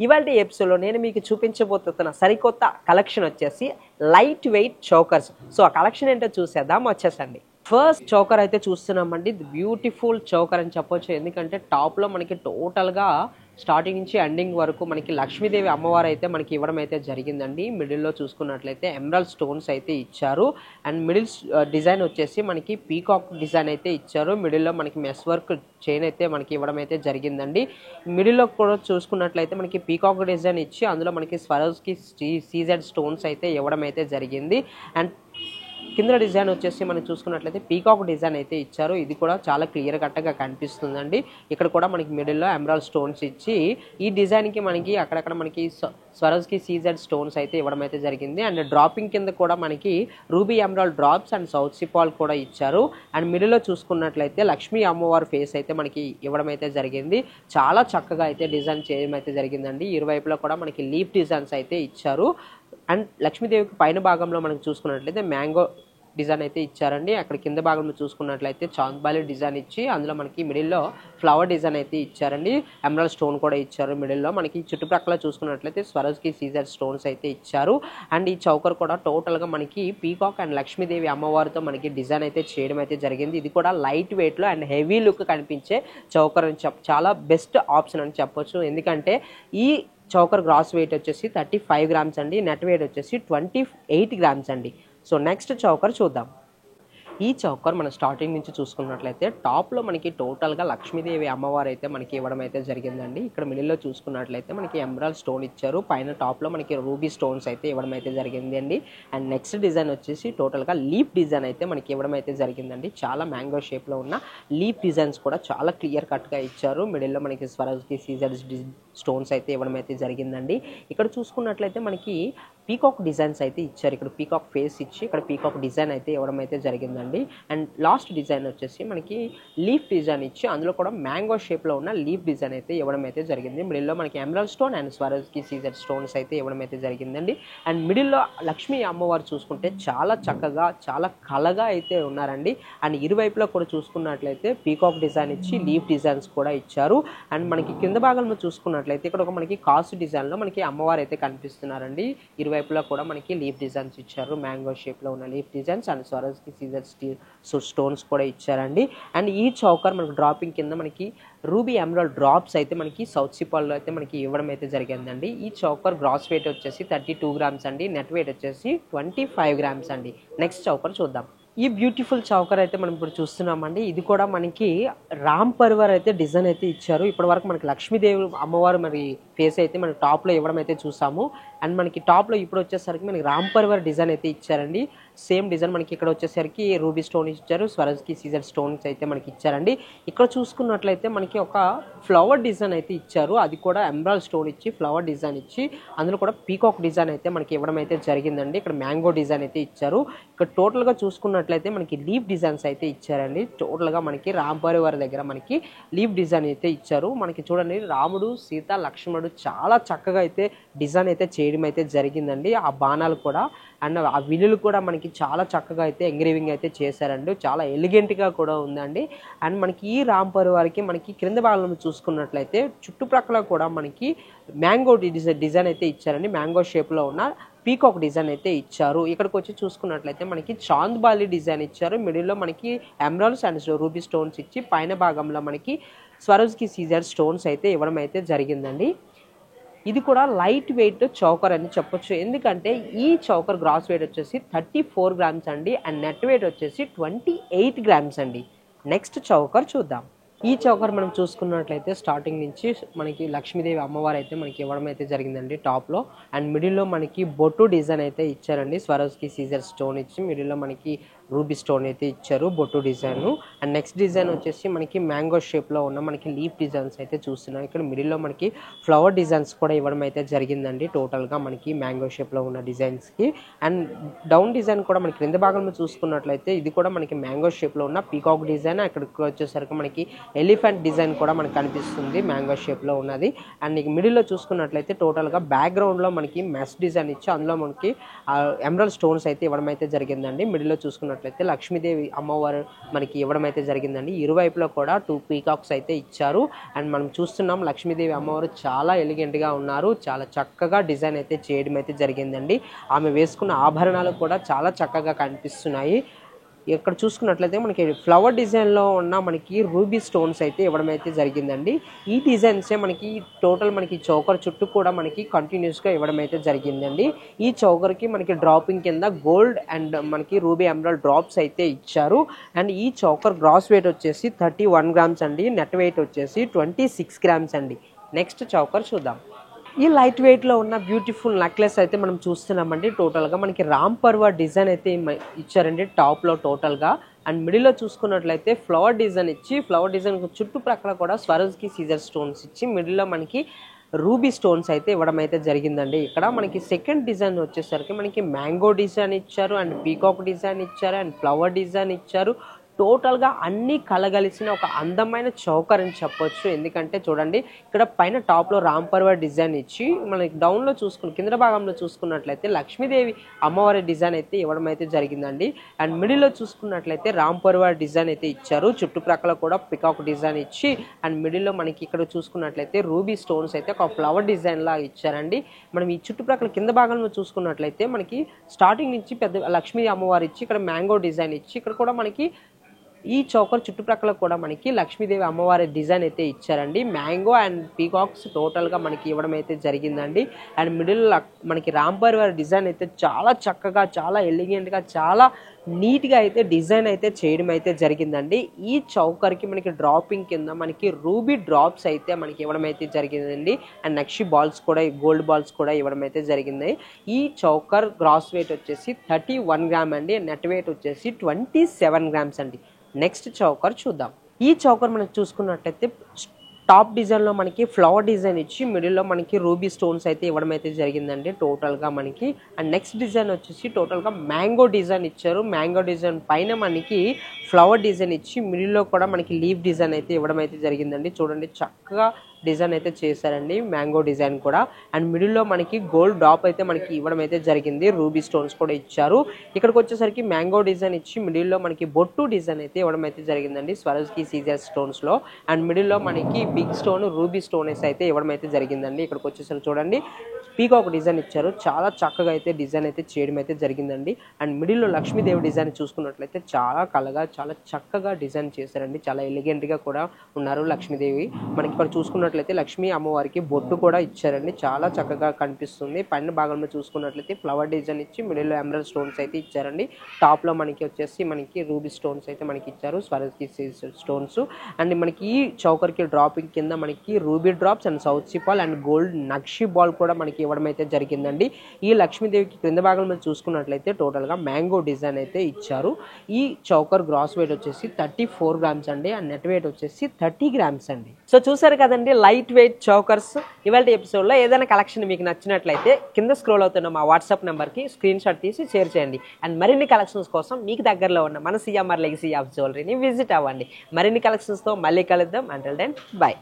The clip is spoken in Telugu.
ఇవాల్టి ఎపిసోడ్లో నేను మీకు చూపించబోతున్న సరికొత్త కలెక్షన్ వచ్చేసి లైట్ వెయిట్ చోకర్స్. సో ఆ కలెక్షన్ ఏంటో చూసేద్దాం, వచ్చేసండి. ఫస్ట్ చోకర్ అయితే చూస్తున్నామండి. ఇది బ్యూటిఫుల్ చోకర్ అని చెప్పొచ్చు. ఎందుకంటే టాప్లో మనకి టోటల్గా స్టార్టింగ్ నుంచి ఎండింగ్ వరకు మనకి లక్ష్మీదేవి అమ్మవారు అయితే మనకి ఇవ్వడం అయితే జరిగిందండి. మిడిల్లో చూసుకున్నట్లయితే ఎమరాల్డ్ స్టోన్స్ అయితే ఇచ్చారు. అండ్ మిడిల్ డిజైన్ వచ్చేసి మనకి పీకాక్ డిజైన్ అయితే ఇచ్చారు. మిడిల్లో మనకి మెస్ వర్క్ చైన్ అయితే మనకి ఇవ్వడం అయితే జరిగిందండి. మిడిల్లో కూడా చూసుకున్నట్లయితే మనకి పీకాక్ డిజైన్ ఇచ్చి అందులో మనకి స్వరోస్కి సీజెడ్ స్టోన్స్ అయితే ఇవ్వడం అయితే జరిగింది. అండ్ కింద డిజైన్ వచ్చేసి మనం చూసుకున్నట్లయితే పీకాక్ డిజైన్ అయితే ఇచ్చారు. ఇది కూడా చాలా క్లియర్ కట్గా కనిపిస్తుందండి. ఇక్కడ కూడా మనకి మిడిల్లో ఎమరాల్డ్ స్టోన్స్ ఇచ్చి ఈ డిజైన్కి మనకి అక్కడక్కడ మనకి స్వరోస్కి సీజెడ్ స్టోన్స్ అయితే ఇవ్వడం అయితే జరిగింది. అండ్ డ్రాపింగ్ కింద కూడా మనకి ruby emerald drops and south sea pearl కూడా ఇచ్చారు. అండ్ మిడిల్లో చూసుకున్నట్లయితే లక్ష్మీ అమ్మవారి ఫేస్ అయితే మనకి ఇవ్వడం అయితే జరిగింది. చాలా చక్కగా అయితే డిజైన్ చేయడం అయితే జరిగిందండి. ఇరువైపులో కూడా మనకి లీఫ్ డిజైన్స్ అయితే ఇచ్చారు. అండ్ లక్ష్మీదేవికి పైన భాగంలో మనం చూసుకున్నట్లయితే మ్యాంగో డిజైన్ అయితే ఇచ్చారండి. అక్కడ కింద భాగంలో చూసుకున్నట్లయితే చాంద్బాలి డిజైన్ ఇచ్చి అందులో మనకి మిడిల్లో ఫ్లవర్ డిజైన్ అయితే ఇచ్చారండి. ఎమరాల్డ్ స్టోన్ కూడా ఇచ్చారు మిడిల్లో. మనకి చుట్టుప్రక్కల చూసుకున్నట్లయితే స్వరోస్కి సీజర్ స్టోన్స్ అయితే ఇచ్చారు. అండ్ ఈ చౌకర్ కూడా టోటల్గా మనకి పీకాక్ అండ్ లక్ష్మీదేవి అమ్మవారితో మనకి డిజైన్ అయితే చేయడం అయితే జరిగింది. ఇది కూడా లైట్ వెయిట్లో అండ్ హెవీ లుక్ కనిపించే చౌకర్ అని చాలా బెస్ట్ ఆప్షన్ అని చెప్పొచ్చు. ఎందుకంటే ఈ చౌకర్ గ్రాస్ వెయిట్ వచ్చేసి 35 గ్రామ్స్ అండి. నెట్ వెయిట్ వచ్చేసి 28 గ్రామ్స్ అండి. సో నెక్స్ట్ చౌకర్ చూద్దాం. ఈ చౌకర్ మనం స్టార్టింగ్ నుంచి చూసుకున్నట్లయితే టాప్లో మనకి టోటల్గా లక్ష్మీదేవి అమ్మవారు అయితే మనకి ఇవ్వడం అయితే జరిగిందండి. ఇక్కడ మిడిల్లో చూసుకున్నట్లయితే మనకి ఎమరాల్డ్ స్టోన్ ఇచ్చారు. పైన టాప్లో మనకి రూబీ స్టోన్స్ అయితే ఇవ్వడం అయితే జరిగింది అండి. అండ్ నెక్స్ట్ డిజైన్ వచ్చేసి టోటల్గా లీఫ్ డిజైన్ అయితే మనకి ఇవ్వడం అయితే జరిగిందండి. చాలా మ్యాంగో షేప్లో ఉన్న లీఫ్ డిజైన్స్ కూడా చాలా క్లియర్ కట్గా ఇచ్చారు. మిడిల్లో మనకి స్వరోస్కి సీజర్ స్టోన్స్ అయితే ఇవ్వడం అయితే జరిగిందండి. ఇక్కడ చూసుకున్నట్లయితే మనకి పీకాక్ డిజైన్స్ అయితే ఇచ్చారు. ఇక్కడ పీకాక్ ఫేస్ ఇచ్చి ఇక్కడ పీకాక్ డిజైన్ అయితే ఇవ్వడం అయితే జరిగిందండి. అండ్ లాస్ట్ డిజైన్ వచ్చేసి మనకి లీఫ్ డిజైన్ ఇచ్చి అందులో కూడా మ్యాంగో షేప్లో ఉన్న లీఫ్ డిజైన్ అయితే ఇవ్వడం అయితే జరిగింది. మిడిల్లో మనకి ఎమరాల్డ్ స్టోన్ అండ్ స్వరోస్కి సీజర్ స్టోన్స్ అయితే ఇవ్వడం అయితే జరిగిందండి. అండ్ మిడిల్లో లక్ష్మీ అమ్మవారు చూసుకుంటే చాలా చక్కగా చాలా కళగా అయితే ఉన్నారండి. అండ్ ఇరువైపులో కూడా చూసుకున్నట్లయితే పీకాక్ డిజైన్ ఇచ్చి లీఫ్ డిజైన్స్ కూడా ఇచ్చారు. అండ్ మనకి కింద భాగంలో చూసుకున్నట్లయితే ఇక్కడ ఒక మనకి కాసు డిజైన్లో మనకి అమ్మవారు అయితే కనిపిస్తున్నారండి. ఇరువైపులా కూడా మనకి లీఫ్ డిజైన్స్ ఇచ్చారు. మ్యాంగో షేప్లో ఉన్న లీఫ్ డిజైన్స్ అండ్ స్వరోస్కి సీజర్ స్టోన్స్ కూడా ఇచ్చారండి. అండ్ ఈ చౌకర్ మనకి డ్రాపింగ్ కింద మనకి రూబీ ఎమరాల్డ్ డ్రాప్స్ అయితే మనకి సౌత్ సిపాల్లో అయితే మనకి ఇవ్వడం అయితే జరిగిందండి. ఈ చౌకర్ గ్రాస్ వెయిట్ వచ్చేసి 32 గ్రామ్స్ అండి. నెట్ వెయిట్ వచ్చేసి 25 గ్రామ్స్ అండి. నెక్స్ట్ చౌకర్ చూద్దాం. ఈ బ్యూటిఫుల్ చౌకర్ అయితే మనం ఇప్పుడు చూస్తున్నామండి. ఇది కూడా మనకి రామ్ పరివార్ అయితే డిజైన్ అయితే ఇచ్చారు. ఇప్పటి వరకు మనకి లక్ష్మీదేవి అమ్మవారు మరి ఫేస్ అయితే మనకి టాప్లో ఇవ్వడం అయితే చూసాము. అండ్ మనకి టాప్లో ఇప్పుడు వచ్చేసరికి మనకి రామ్ పరివార్ డిజైన్ అయితే ఇచ్చారండి. సేమ్ డిజైన్ మనకి ఇక్కడ వచ్చేసరికి రూబీ స్టోన్ ఇచ్చారు. స్వరోస్కి సీజర్ స్టోన్స్ అయితే మనకి ఇచ్చారండి. ఇక్కడ చూసుకున్నట్లయితే మనకి ఒక ఫ్లవర్ డిజైన్ అయితే ఇచ్చారు. అది కూడా ఎమరాల్డ్ స్టోన్ ఇచ్చి ఫ్లవర్ డిజైన్ ఇచ్చి అందులో కూడా పీకాక్ డిజైన్ అయితే మనకి ఇవ్వడం అయితే జరిగిందండి. ఇక్కడ మ్యాంగో డిజైన్ అయితే ఇచ్చారు. ఇక్కడ టోటల్గా చూసుకున్నట్లయితే మనకి లీఫ్ డిజైన్స్ అయితే ఇచ్చారండి. టోటల్గా మనకి రామ్ పరివార్ దగ్గర మనకి లీఫ్ డిజైన్ అయితే ఇచ్చారు. మనకి చూడండి రాముడు సీత లక్ష్మణుడు చాలా చక్కగా అయితే డిజైన్ అయితే చేయడం అయితే జరిగిందండి. ఆ బాణాలు కూడా అండ్ ఆ విల్లులు కూడా మనకి చాలా చక్కగా అయితే ఎంగ్రేవింగ్ అయితే చేశారండి. చాలా ఎలిగెంట్గా కూడా ఉందండి. అండ్ మనకి ఈ రామ్ పరివార్కి మనకి క్రింద భాగంలో చూసుకున్నట్లయితే చుట్టుప్రక్కల కూడా మనకి మ్యాంగో డిజైన్ అయితే ఇచ్చారండి. మ్యాంగో షేప్లో ఉన్న పీకాక్ డిజైన్ అయితే ఇచ్చారు. ఇక్కడికి వచ్చి చూసుకున్నట్లయితే మనకి చాంద్బాలి డిజైన్ ఇచ్చారు. మిడిల్లో మనకి ఎమరాల్డ్స్ అండ్ రూబీ స్టోన్స్ ఇచ్చి పైన భాగంలో మనకి స్వరోస్కి సీజర్ స్టోన్స్ అయితే ఇవ్వడం అయితే జరిగిందండి. ఇది కూడా లైట్ వెయిట్ చౌకర్ అని చెప్పొచ్చు. ఎందుకంటే ఈ చౌకర్ గ్రాస్ వెయిట్ వచ్చేసి 34 గ్రామ్స్ అండి. అండ్ నెట్ వెయిట్ వచ్చేసి 28 గ్రామ్స్ అండి. నెక్స్ట్ చౌకర్ చూద్దాం. ఈ చౌకర్ మనం చూసుకున్నట్లయితే స్టార్టింగ్ నుంచి మనకి లక్ష్మీదేవి అమ్మవారు అయితే మనకి ఇవ్వడం అయితే జరిగిందండి టాప్లో. అండ్ మిడిల్లో మనకి బొట్టు డిజైన్ అయితే ఇచ్చారండి. స్వరోస్కి సీజర్ స్టోన్ ఇచ్చి మిడిల్లో మనకి రూబీ స్టోన్ అయితే ఇచ్చారు బొట్టు డిజైన్. అండ్ నెక్స్ట్ డిజైన్ వచ్చేసి మనకి మ్యాంగో షేప్లో ఉన్న మనకి లీఫ్ డిజైన్స్ అయితే చూస్తున్నాం. ఇక్కడ మిడిల్లో మనకి ఫ్లవర్ డిజైన్స్ కూడా ఇవ్వడం అయితే జరిగిందండి. టోటల్గా మనకి మ్యాంగో షేప్లో ఉన్న డిజైన్స్కి అండ్ డౌన్ డిజైన్ కూడా మనకి క్రింద భాగంలో చూసుకున్నట్లయితే ఇది కూడా మనకి మ్యాంగో షేప్లో ఉన్న పీకాక్ డిజైన్. అక్కడికి వచ్చేసరికి మనకి ఎలిఫెంట్ డిజైన్ కూడా మనకు కనిపిస్తుంది మ్యాంగో షేప్లో ఉన్నది. అండ్ మిడిల్లో చూసుకున్నట్లయితే టోటల్గా బ్యాక్గ్రౌండ్లో మనకి మెస్ డిజైన్ ఇచ్చి అందులో మనకి ఎమరాల్డ్ స్టోన్స్ అయితే ఇవ్వడం అయితే జరిగిందండి. మిడిల్లో చూసుకున్నట్లయితే చూసుకున్నట్లయితే లక్ష్మీదేవి అమ్మవారు మనకి ఇవ్వడం అయితే జరిగిందండి. ఇరువైపులో కూడా 2 పీకాక్స్ అయితే ఇచ్చారు. అండ్ మనం చూస్తున్నాం లక్ష్మీదేవి అమ్మవారు చాలా ఎలిగెంట్గా ఉన్నారు. చాలా చక్కగా డిజైన్ అయితే చేయడం అయితే జరిగిందండి. ఆమె వేసుకున్న ఆభరణాలు కూడా చాలా చక్కగా కనిపిస్తున్నాయి. ఇక్కడ చూసుకున్నట్లయితే మనకి ఫ్లవర్ డిజైన్లో ఉన్న మనకి రూబీ స్టోన్స్ అయితే ఇవ్వడం అయితే జరిగిందండి. ఈ డిజైన్సే మనకి టోటల్ మనకి చౌకర్ చుట్టూ కూడా మనకి కంటిన్యూస్గా ఇవ్వడం అయితే జరిగిందండి. ఈ చౌకర్కి మనకి డ్రాపింగ్ కింద గోల్డ్ అండ్ మనకి రూబీ ఎమరాల్డ్ డ్రాప్స్ అయితే ఇచ్చారు. అండ్ ఈ చౌకర్ గ్రాస్ వెయిట్ వచ్చేసి 31 గ్రామ్స్ అండి. నెట్ వెయిట్ వచ్చేసి 26 గ్రామ్స్ అండి. నెక్స్ట్ చౌకర్ చూద్దాం. ఈ లైట్ వెయిట్లో ఉన్న బ్యూటిఫుల్ నెక్లెస్ అయితే మనం చూస్తున్నామండి. టోటల్గా మనకి రామ్ పర్వ డిజైన్ అయితే ఇచ్చారండి టాప్లో టోటల్గా. అండ్ మిడిల్లో చూసుకున్నట్లయితే ఫ్లవర్ డిజైన్ ఇచ్చి ఫ్లవర్ డిజైన్ చుట్టుప్రక్కల కూడా స్వరజ్కి సీజర్ స్టోన్స్ ఇచ్చి మిడిల్లో మనకి రూబీ స్టోన్స్ అయితే ఇవ్వడం అయితే జరిగిందండి. ఇక్కడ మనకి సెకండ్ డిజైన్ వచ్చేసరికి మనకి మ్యాంగో డిజైన్ ఇచ్చారు అండ్ పీకాక్ డిజైన్ ఇచ్చారు అండ్ ఫ్లవర్ డిజైన్ ఇచ్చారు. టోటల్గా అన్నీ కలగలిసిన ఒక అందమైన చౌకర్ అని చెప్పొచ్చు. ఎందుకంటే చూడండి ఇక్కడ పైన టాప్లో రామ్ పర్వ డిజైన్ ఇచ్చి మనకి డౌన్లో కింద భాగంలో చూసుకున్నట్లయితే లక్ష్మీదేవి అమ్మవారి డిజైన్ అయితే ఇవ్వడం అయితే జరిగిందండి. అండ్ మిడిల్లో చూసుకున్నట్లయితే రామ్ పర్వ డిజైన్ అయితే ఇచ్చారు. చుట్టుప్రక్కల కూడా పికాక్ డిజైన్ ఇచ్చి అండ్ మిడిల్లో మనకి ఇక్కడ చూసుకున్నట్లయితే రూబీ స్టోన్స్ అయితే ఒక ఫ్లవర్ డిజైన్ లాగా ఇచ్చారండి. మనం ఈ చుట్టుప్రక్కల కింద భాగంలో చూసుకున్నట్లయితే మనకి స్టార్టింగ్ నుంచి పెద్ద లక్ష్మీ అమ్మవారి ఇచ్చి ఇక్కడ మ్యాంగో డిజైన్ ఇచ్చి ఇక్కడ కూడా మనకి ఈ చౌకర్ చుట్టుప్రక్కల కూడా మనకి లక్ష్మీదేవి అమ్మవారి డిజైన్ అయితే ఇచ్చారండి. మ్యాంగో అండ్ పీకాక్స్ టోటల్గా మనకి ఇవ్వడం అయితే జరిగిందండి. అండ్ మిడిల్ మనకి రామ్ పర్వర్ డిజైన్ అయితే చాలా చక్కగా చాలా ఎలిగెంట్గా చాలా నీట్గా అయితే డిజైన్ అయితే చేయడం అయితే జరిగిందండి. ఈ చౌకర్కి మనకి డ్రాపింగ్ కింద మనకి రూబీ డ్రాప్స్ అయితే మనకి ఇవ్వడం అయితే జరిగిందండి. అండ్ నక్షి బాల్స్ కూడా గోల్డ్ బాల్స్ కూడా ఇవ్వడం అయితే జరిగింది. ఈ చౌకర్ గ్రాస్ వెయిట్ వచ్చేసి 31 గ్రామ్ అండి. నెట్ వెయిట్ వచ్చేసి 27 గ్రామ్స్ అండి. నెక్స్ట్ చౌకర్ చూద్దాం. ఈ చౌకర్ మనకి చూసుకున్నట్లయితే టాప్ డిజైన్లో మనకి ఫ్లవర్ డిజైన్ ఇచ్చి మిడిల్లో మనకి రూబీ స్టోన్స్ అయితే ఇవ్వడం అయితే జరిగిందండి టోటల్గా మనకి. అండ్ నెక్స్ట్ డిజైన్ వచ్చేసి టోటల్గా మ్యాంగో డిజైన్ ఇచ్చారు. మ్యాంగో డిజైన్ పైన మనకి ఫ్లవర్ డిజైన్ ఇచ్చి మిడిల్లో కూడా మనకి లీవ్ డిజైన్ అయితే ఇవ్వడం అయితే జరిగిందండి. చూడండి చక్కగా డిజైన్ అయితే చేశారండి మ్యాంగో డిజైన్ కూడా. అండ్ మిడిల్లో మనకి గోల్డ్ డ్రాప్ అయితే మనకి ఇవ్వడం అయితే జరిగింది. రూబీ స్టోన్స్ కూడా ఇచ్చారు. ఇక్కడికి వచ్చేసరికి మ్యాంగో డిజైన్ ఇచ్చి మిడిల్లో మనకి బొట్టు డిజైన్ అయితే ఇవ్వడం అయితే జరిగిందండి స్వరజ్కి సీజర్ స్టోన్స్లో. అండ్ మిడిల్లో మనకి బిగ్ స్టోన్ రూబీ స్టోన్స్ అయితే ఇవ్వడం అయితే జరిగిందండి. ఇక్కడికి వచ్చేసరికి చూడండి పీకాక్ డిజైన్ ఇచ్చారు. చాలా చక్కగా అయితే డిజైన్ అయితే చేయడం అయితే జరిగిందండి. అండ్ మిడిల్లో లక్ష్మీదేవి డిజైన్ చూసుకున్నట్లయితే చాలా కలగా చాలా చక్కగా డిజైన్ చేశారండి. చాలా ఎలిగెంట్గా కూడా ఉన్నారు లక్ష్మీదేవి. మనకి ఇక్కడ చూసుకున్నట్లయితే లక్ష్మీ అమ్మవారికి బొట్టు కూడా ఇచ్చారండి. చాలా చక్కగా కనిపిస్తుంది. పైన భాగంలో చూసుకున్నట్లయితే ఫ్లవర్ డిజైన్ ఇచ్చి మిడిల్లో ఎమరాల్డ్ స్టోన్స్ అయితే ఇచ్చారండి. టాప్లో మనకి వచ్చేసి మనకి రూబీ స్టోన్స్ అయితే మనకి ఇచ్చారు స్వరజ్కి స్టోన్స్. అండ్ మనకి ఈ చౌకర్కి డ్రాపింగ్ కింద మనకి ruby drops and south sea pearl and gold నక్షి బాల్ కూడా మనకి ఇవ్వడం అయితే జరిగిందండి. ఈ లక్ష్మీదేవికి క్రింద భాగంలో చూసుకున్నట్లయితే టోటల్గా మ్యాంగో డిజైన్ అయితే ఇచ్చారు. ఈ చౌకర్ గ్రాస్ వెయిట్ వచ్చేసి 34 గ్రామ్స్ అండి. అండ్ నెట్ వెయిట్ వచ్చేసి 30 గ్రామ్స్ అండి. సో చూసారు కదండి లైట్ వెయిట్ చౌకర్స్. ఇవాళ ఎపిసోడ్లో ఏదైనా కలెక్షన్ మీకు నచ్చినట్లయితే కింద స్క్రోల్ అవుతున్న మా వాట్సాప్ నెంబర్కి స్క్రీన్ షాట్ తీసి షేర్ చేయండి. అండ్ మరిన్ని కలెక్షన్స్ కోసం మీకు దగ్గరలో ఉన్న మన సిఎంఆర్ లెగసీ ఆఫ్ జ్యువెలరీని విజిట్ అవ్వండి. మరిన్ని కలెక్షన్స్తో మళ్ళీ కలుద్దాం. Until then by.